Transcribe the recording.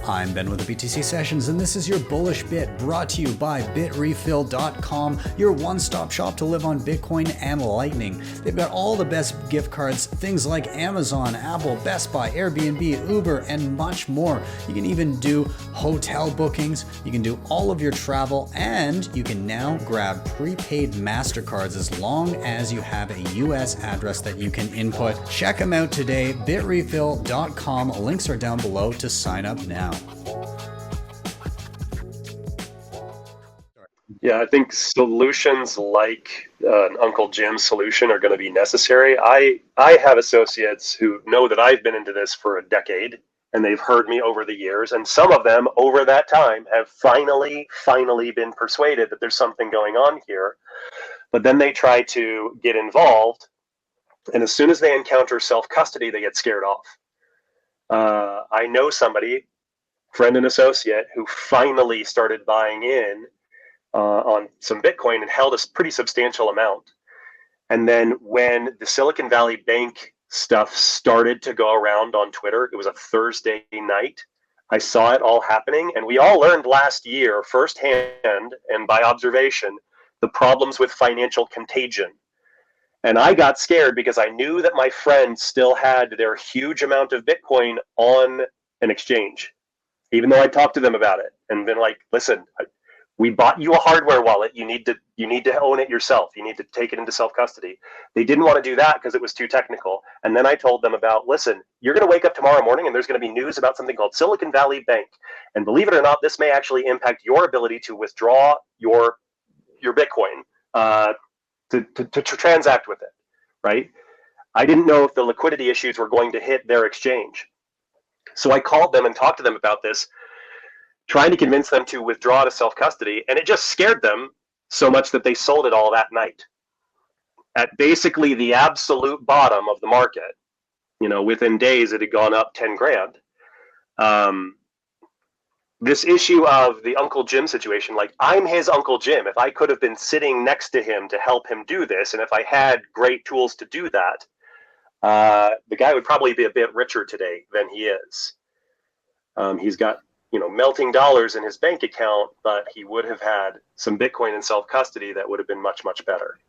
I'm Ben with the BTC Sessions, and this is your Bullish Bit, brought to you by bitrefill.com, your one-stop shop to live on Bitcoin and Lightning. They've got all the best gift cards, things like Amazon, Apple, Best Buy, Airbnb, Uber, and much more. You can even do hotel bookings, you can do all of your travel, and you can now grab prepaid MasterCards as long as you have a US address that you can input. Check them out today, bitrefill.com. Links are down below to sign up now. Yeah, I think solutions like an Uncle Jim solution are going to be necessary. I have associates who know that I've been into this for a decade, and they've heard me over the years, and some of them over that time have finally been persuaded that there's something going on here. But then they try to get involved, and as soon as they encounter self-custody, they get scared off. I know somebody, friend and associate, who finally started buying in on some Bitcoin and held a pretty substantial amount. And then when the Silicon Valley Bank stuff started to go around on Twitter, it was a Thursday night, I saw it all happening. And we all learned last year firsthand and by observation the problems with financial contagion. And I got scared because I knew that my friends still had their huge amount of Bitcoin on an exchange, even though I talked to them about it and been like, listen, we bought you a hardware wallet. You need to own it yourself. You need to take it into self-custody. They didn't want to do that because it was too technical. And then I told them about, listen, you're going to wake up tomorrow morning and there's going to be news about something called Silicon Valley Bank. And believe it or not, this may actually impact your ability to withdraw your Bitcoin, to transact with it, right? I didn't know if the liquidity issues were going to hit their exchange. So I called them and talked to them about this, trying to convince them to withdraw to self-custody, and it just scared them so much that they sold it all that night at basically the absolute bottom of the market. You know, within days it had gone up 10 grand. This issue of the Uncle Jim situation, like, I'm his Uncle Jim. If I could have been sitting next to him to help him do this, and if I had great tools to do that, the guy would probably be a bit richer today than he is. He's got, melting dollars in his bank account, but he would have had some Bitcoin in self-custody that would have been much, much better.